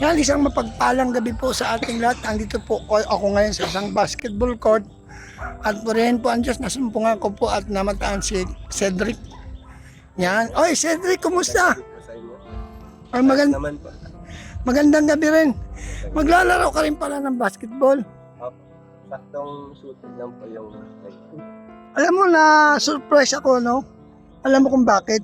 Yan, isang mapagpalang gabi po sa ating lahat. Andito po ako ngayon sa isang basketball court. At purihin po ang Diyos, nasumpungan ko po at namataan si Cedric. Yan. Oy, Cedric, kumusta? Sa inyo. Ay, Naman po. magandang gabi rin. Maglalaro ka rin pala ng basketball. Opo. Saktong shooting lang po yung Alam mo na surprise ako, no? Alam mo kung bakit?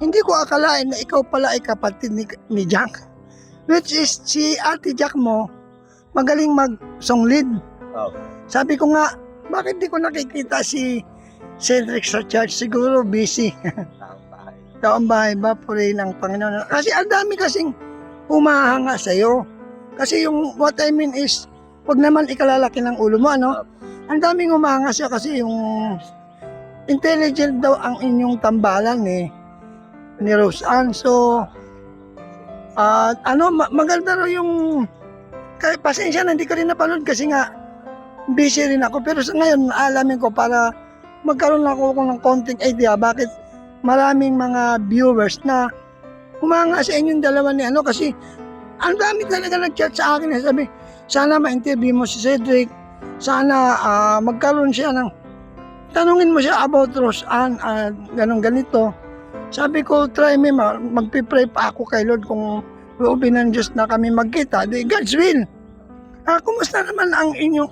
Hindi ko akalain na ikaw pala ay kapatid ni Jack. Which is, si Ate Jack mo, magaling mag-song lead. Opo. Sabi ko nga, bakit di ko nakikita si Cedric sa church? Siguro busy. Taong bahay. Taong bahay ba, puri ng Panginoon. Kasi ang dami kasing humahanga sa'yo. Kasi yung, what I mean is, wag naman ikalalaki ng ulo mo, ano? Ang daming humahanga siya kasi yung intelligent daw ang inyong tambalan ni Rose Ann. So, maganda raw yung, kaya pasensya na, hindi ko rin napanood kasi nga, busy rin ako. Pero sa ngayon, alamin ko para magkaroon ako ng konting idea bakit maraming mga viewers na humanga sa inyong dalawa ni ano. Kasi, ang dami talaga nag-chat sa akin. Sabi, sana ma-interview mo si Cedric. Sana magkaroon siya ng, tanungin mo siya about Rose Ann, ganito. Sabi ko, try me, magpipray pa ako kay Lord kung loobin ng Diyos na kami magkita. Di God's will. Kumusta naman ang inyong,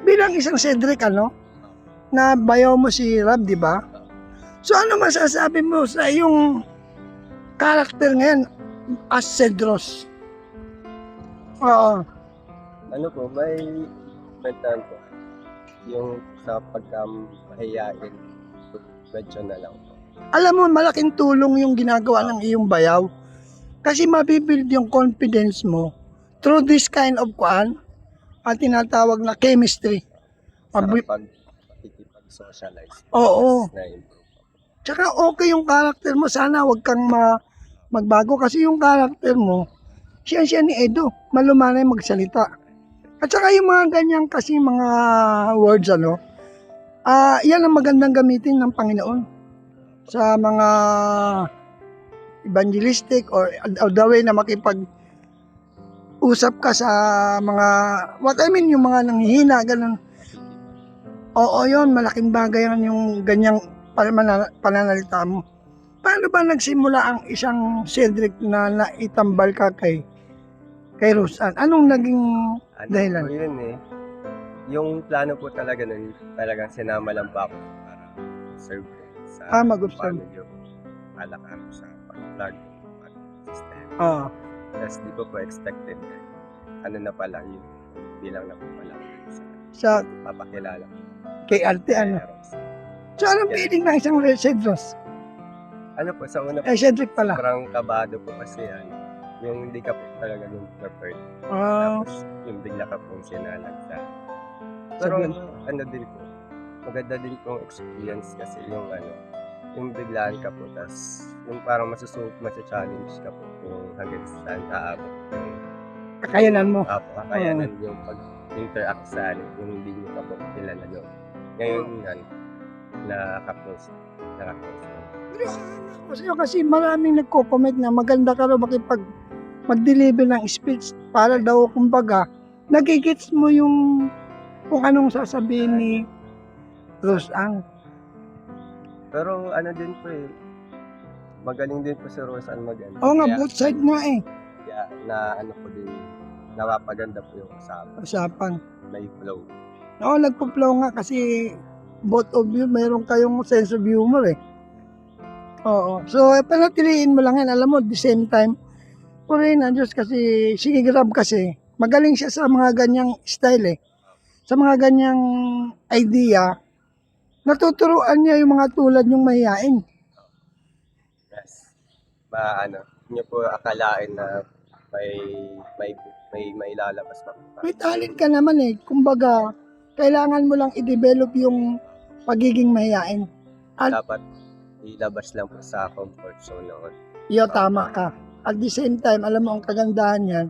bilang isang Cedric, na bayaw mo si Rab, di ba? So ano masasabi mo sa iyong karakter ngayon as Cedros? Oo. Ano po, may mental po. Yung sa pagkamahiyain, medyo na lang po. Alam mo, malaking tulong yung ginagawa ng iyong bayaw. Kasi mabibuild yung confidence mo through this kind of tinatawag na chemistry. Sa pag-socialize. Oo. Na-improve. Tsaka okay yung karakter mo. Sana wag kang magbago kasi yung karakter mo, siya ni Edo. Malumanay magsalita. At saka yung mga ganyan kasi mga words, yan ang magandang gamitin ng Panginoon sa mga evangelistic or the way na makipag-usap ka sa mga, what I mean, yung mga nanghihina, ganun. Oo, yun, malaking bagay yan yung ganyang pananalita mo. Paano ba nagsimula ang isang Cedric na naitambal ka kay Rose Ann? Anong naging dahilan? Po yun yung plano po talaga nun, talagang sinama lang pa ako para serve sa Mag-observe. paano yung alakar sa pag-plug system. Oo. Tapos di ko po expected ano na pala yung bilang na po pala Sa papakilala ko. kay Arte, So, anong feeling ng isang Cedros? Ano po, sa una po, Cedric pala. sobrang kabado po kasi yung hindi ka po talaga nung prepared. Ah, Tapos yung bigla ka pong sinalag sa. Pero Sabihin. ano din po, maganda din pong experience kasi yung biglaan ka po, tapos yung parang masa-challenge ka po kung hanggang saan aabot yung kakayanan mo. kakayanan yung pag-interact sa yung hindi nyo ka po kilala doon. Ngayon nakaka-close. Kasi maraming nagko-comment na maganda ka raw mag-deliver ng speech para daw, kumbaga, nagigits mo yung kung anong sasabihin ni Rose Ann. Pero ano din po magaling din po si Rose Ann mag-ano. Oo nga, Kaya- both side nga Kaya na po din, napapaganda po yung usapan. may flow. Oo, nagpo-flow nga kasi both of you, mayroon kayong sense of humor Oo. So, panatiliin mo lang yan. Alam mo, at the same time, purihin ang Diyos kasi, si Grab kasi, magaling siya sa mga ganyang style Sa mga ganyang idea, natuturuan niya yung mga tulad yung mahihain. Yes. Niyo po akalain na may lalabas pa. May talent ka naman Kumbaga, kailangan mo lang i-develop yung pagiging mahihain. Dapat ilabas lang po sa comfort zone noon. Tama ka. At the same time, alam mo ang kagandahan yan,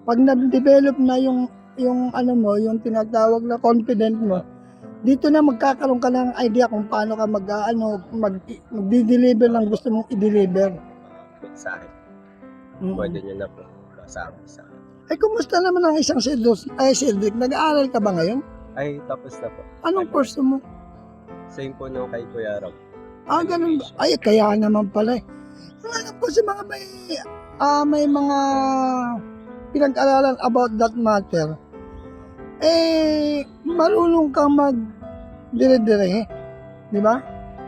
pag na-develop na yung yung tinatawag na confident mo, dito na magkakaroon ka ng idea kung paano ka mag-deliver ng gusto mong i-deliver. Mensahe. Pwede nyo na po. kasama sa... Ay, kumusta naman ang isang Cedric? Nag-aaral ka ba ngayon? Ay, tapos na po. Anong course mo? Same po nung kay Kuya Rob. Ganun ba? Ay, kaya naman pala eh. Ang alam ko sa mga may mga pinag-aralan about that matter, marunong kang dire-dire, di ba?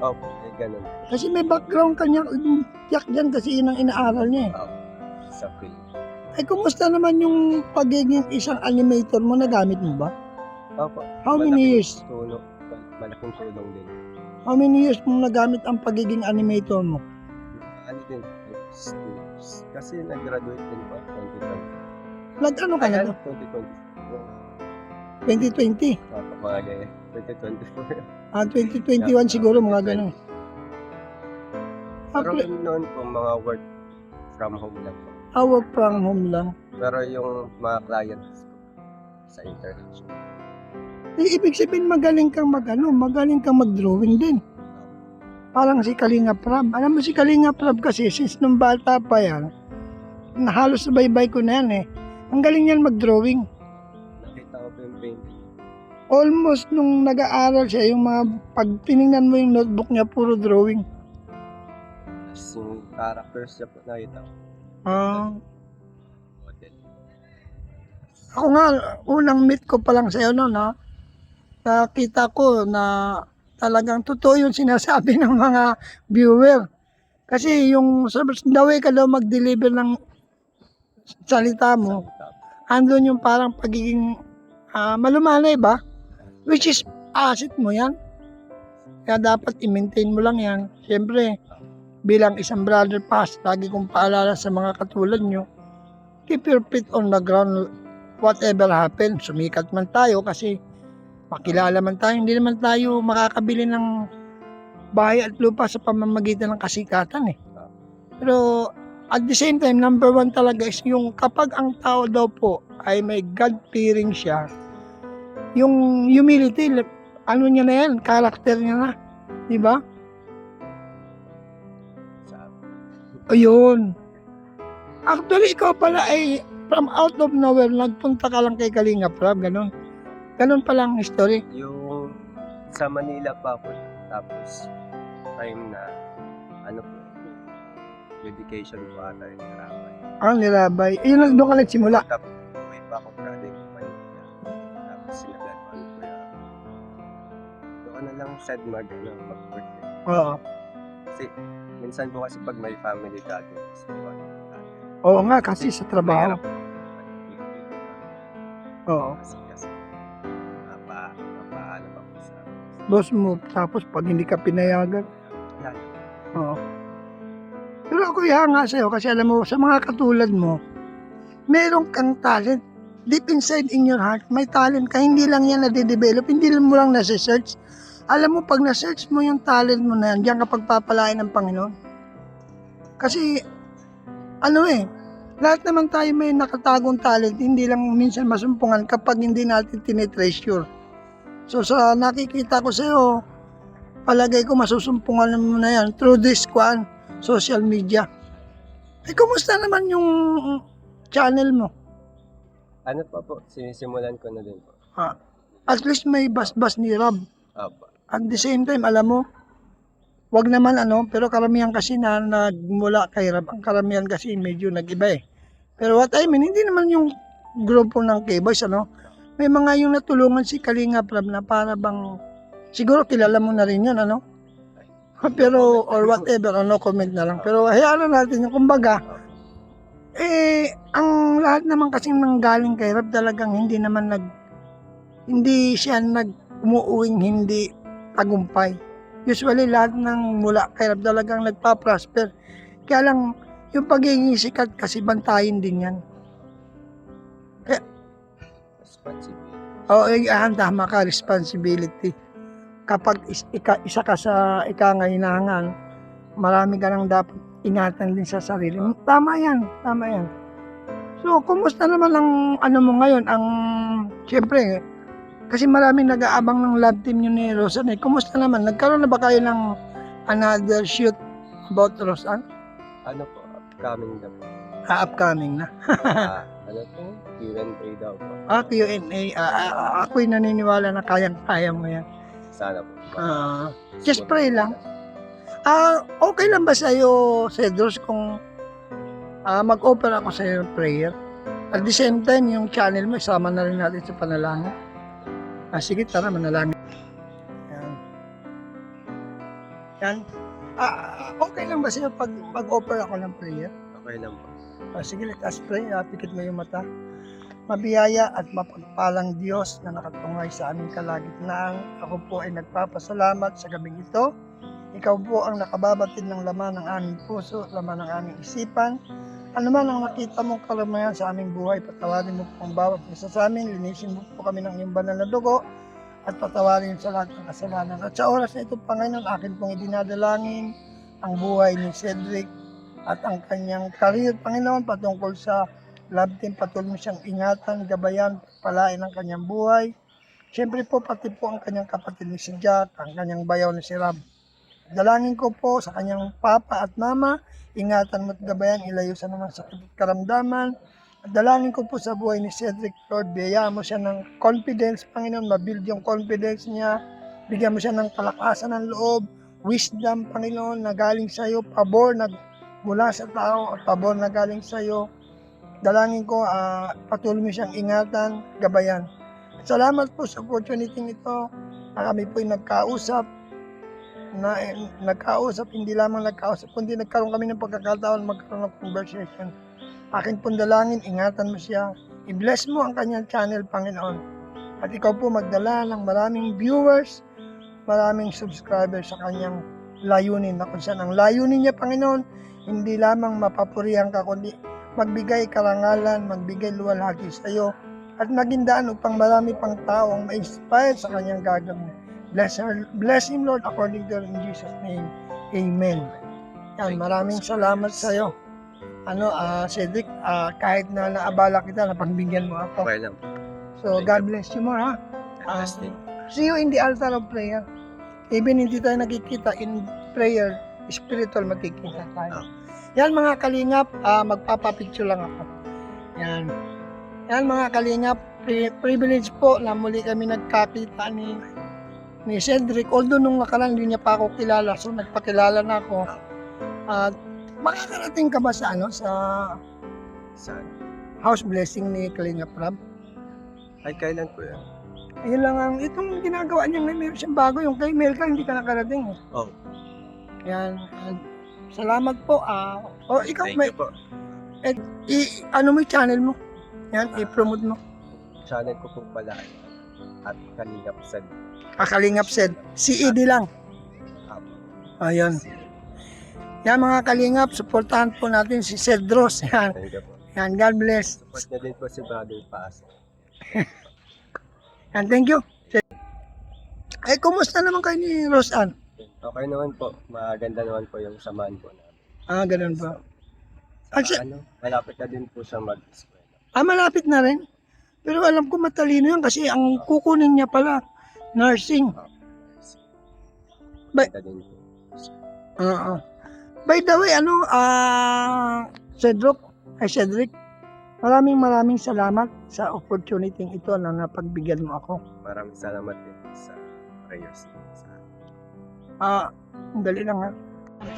Opo, ganun. Kasi may background kanya, tiyak dyan kasi yun ang inaaral niya eh. Sa film. Ay, kumusta naman yung pagiging isang animator mo? Nagamit mo ba? Opo. How many years? Malaking tulong din. How many years mong nagamit ang pagiging animator mo? Ano din? 2 years. Kasi nag-graduate din po 2020. Nag-ano ka na? 2020. 2020? Mga gaya. 2024. 2021 siguro, mga ganun. Pero noon po mga work from home lang po. Work from home lang. Pero yung mga clients ko sa international. Ibig sabihin magaling kang magaling kang mag-drawing din. Parang si Kalinga Prab. Alam mo si Kalinga Prab kasi since nung bata pa yan, halos baybay ko na yan eh. Ang galing yan mag-drawing. Nakita ko po yung painting. Almost nung nag-aaral siya, yung mga pag tinignan mo yung notebook niya, puro drawing. Tapos yung characters niya po nakita ko. Model. Ako nga, unang meet ko pa lang sa'yo noon, nakita ko na talagang totoo yung sinasabi ng mga viewer. Kasi yung the way ka daw mag-deliver ng salita mo, andun yung parang pagiging malumanay ba? Which is asset mo yan. Kaya dapat i-maintain mo lang yan. Siyempre, bilang isang brother pass, lagi kong paalala sa mga katulad nyo, keep your feet on the ground whatever happen. Sumikat man tayo kasi makilala man tayo, hindi naman tayo makakabili ng bahay at lupa sa pamamagitan ng kasikatan eh. Pero at the same time, number 1 talaga is yung kapag ang tao daw po ay may God-fearing siya, yung humility, ano niya na yan, character niya na. Di ba? Ayun. Actually, ikaw pala ay from out of nowhere, nagpunta ka lang kay Kalinga Prab, ganun. Ganun pala ang history. Yung sa Manila pa po, tapos time na ano po, dedication po ata yung Nirabay. Nirabay. Yun, doon ka nagsimula. Tapos uwi pa ako galing Manila. Tapos sinagal ko ano po yan. Doon ka na lang sad mag-work. Oo. Kasi minsan po kasi pag may family gathering, Oo nga, kasi sa trabaho. Oo. Kasi napaano pa po sa Boss mo, tapos pag hindi ka pinayagan. yan. Oo. Pero ako nga sa'yo kasi alam mo, sa mga katulad mo, meron kang talent. Deep inside in your heart, may talent ka. Hindi lang yan nade-develop, hindi mo lang nasa-search. Alam mo, pag na-search mo yung talent mo na yan, diyan ka pagpapalain ng Panginoon. Kasi, lahat naman tayo may nakatagong talent, hindi lang minsan masumpungan kapag hindi natin tinitreasure. So, sa nakikita ko sa'yo, palagay ko masusumpungan mo na yan through this social media. Kumusta naman yung channel mo? Ano pa po, sinisimulan ko na din po. At least may bas-bas ni Rob. Opo. At the same time, alam mo, wag naman pero karamihan kasi na nagmula kay Rob, ang karamihan kasi medyo nag-iba eh. Pero what I mean, hindi naman yung grupo ng K-Boys, may mga yung natulungan si Kalinga Prab na para bang, siguro kilala mo na rin yun, pero, or whatever, no comment na lang. Pero hayaan na natin yung kumbaga, ang lahat naman kasing nanggaling kay Rob talagang hindi siya umuuwing hindi tagumpay. Usually lahat ng mula kay Rob talagang nagpa-prosper. Kaya lang yung pagiging sikat kasi bantayin din yan. Tama ka, responsibility. Kapag isa ka sa hinahangan, marami ka nang dapat ingatan din sa sarili. Tama yan. So, kumusta naman ang mo ngayon? Siyempre, kasi maraming nag-aabang ng love team nyo ni Rosan. Kumusta naman? Nagkaroon na ba kayo ng another shoot about Rosan? Ano po, upcoming na po. Upcoming na. Ano po? Q&A daw po. Q&A. Ako'y naniniwala na kayang-kaya mo yan. Sana po. Just pray lang. Okay lang ba sa'yo, Cedros, kung mag-offer ako sa'yo ng prayer? At the same time, yung channel mo, isama na rin natin sa panalangin. Sige, tara, manalangin. Yan. Yan. Okay lang ba sa'yo pag mag-offer ako ng prayer? Okay lang po. Sige, let us pray. Pikit mo yung mata. Mabiyaya at mapagpalang Diyos na nakatungay sa aming kalagitnaan. Ako po ay nagpapasalamat sa gabing ito. Ikaw po ang nakababatid ng laman ng aming puso, laman ng aming isipan. Ano man ang nakita mong karamayan sa aming buhay, patawarin mo po ang bawat isa sa amin. Linisin mo po kami ng iyong banal na dugo at patawarin sa lahat ng kasalanan. At sa oras na ito, Panginoon, akin pong idinadalangin ang buhay ni Cedric at ang kanyang career, Panginoon, patungkol sa love team. Patuloy mo siyang ingatan, gabayan, palain ang kanyang buhay. Siyempre po, pati po ang kanyang kapatid ni si Jack, ang kanyang bayaw ni si Rob. Dalangin ko po sa kanyang papa at mama, ingatan mo at gabayan, ilayo sa naman sakit at karamdaman. At dalangin ko po sa buhay ni Cedric, Lord, biyayaan mo siya ng confidence, Panginoon, mabuild yung confidence niya, bigyan mo siya ng kalakasan ng loob, wisdom, Panginoon, na galing sa iyo, pabor na mula sa tao at pabor na galing sa iyo. Dalangin ko, patuloy mo siyang ingatan, gabayan. At salamat po sa opportunity ito na kami po ay nagkausap, hindi lamang nagkausap, kundi nagkaroon kami ng pagkakataon magkaroon ng conversation. Akin pong dalangin, ingatan mo siya, i-bless mo ang kanyang channel, Panginoon. At ikaw po magdala ng maraming viewers, maraming subscribers sa kanyang layunin, na kung saan ang layunin niya, Panginoon, hindi lamang mapapurihan ka, kundi magbigay karangalan, magbigay luwalhati sa iyo, at maging daan upang marami pang tao ang ma-inspire sa kanyang gagawin. Bless him, Lord, according to in Jesus' name. Amen. Yan, maraming salamat sa iyo. Cedric, kahit na naabala kita, napagbigyan mo ako. Okay lang. So, God bless you more, ha? See you in the altar of prayer. Even hindi tayo nakikita in prayer, spiritual makikita tayo. Yan mga kalingap, magpapapicture lang ako. Yan. Yan mga kalingap, privilege po na muli kami nagkakita ni Cedric. Although nung nakaraan hindi niya pa ako kilala, so nagpakilala na ako. Makakarating ka ba sa Sa house blessing ni Kalingap Rab? ay kailan po yan? Ayun lang itong ginagawa niya, meron siyang bago, yung kay Melka hindi ka nakarating. Oh. Yan. Salamat po. Ikaw Thank may you po. ano mo yung channel mo? Yan, i-promote mo. Channel ko po pala at Kalingap Sad. Kalingap said, CED lang. Ayun. Yan mga kalingap, supportahan po natin si Cedros. Yan. Thank you po. Yan, God bless. Support niya din po si Brother Paas. Yan, thank you. Kumusta naman kayo ni Roseanne? Okay naman po. Maganda naman po yung samahan po namin. Ganun ba? Malapit na din po siya mag-eskwela. Malapit na rin. Pero alam ko matalino yan kasi ang kukunin niya pala, nursing. Maganda din po. By the way, Cedric, maraming salamat sa opportunity ito na napagbigyan mo ako. Maraming salamat din sa prayers. Dali lang ha.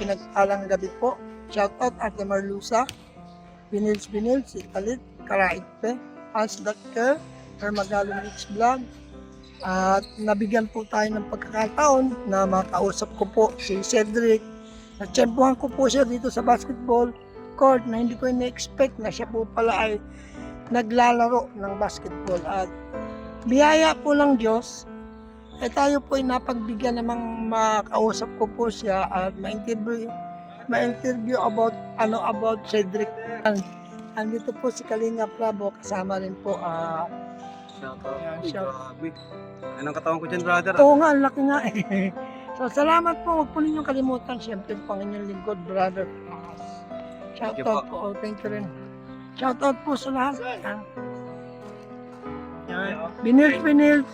Pinag-alang gabi po. Shoutout Ate Marlusa, Binils, si Talit, Karaitpe, Hans Doctor, Hermagalo Mix Vlog. At nabigyan po tayo ng pagkakataon na makausap ko po si Cedric. Natsyempohan ko po siya dito sa basketball court na hindi ko na-expect na siya po pala ay naglalaro ng basketball. At biyaya po ng Diyos, tayo po ay napagbigyan namang makausap ko po siya at ma-interview about Cedric. Andito po si Kalinga Prabo, kasama rin po Anong katawan ko dyan, brother? Oo nga, ang laki nga eh. So, salamat po. Huwag po ninyong kalimutan. Siyempre, Panginoon lingkod, brother. Shoutout po. Thank you rin. Shoutout po sa lahat. Binils,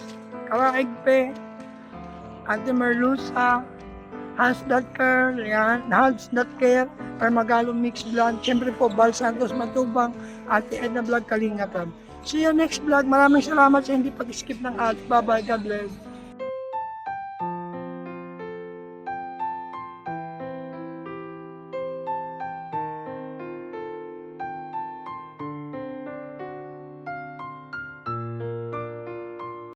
Kawaigpe, Ate Merlusa, Hans.care, yan, Hans.care, Permagalo Mix Vlog, siyempre po, Bal Santos Matubang, Ate Edna Vlog, Kalinga Prab. See you next vlog. Maraming salamat sa hindi pag-skip ng ads. Bye-bye. God bless.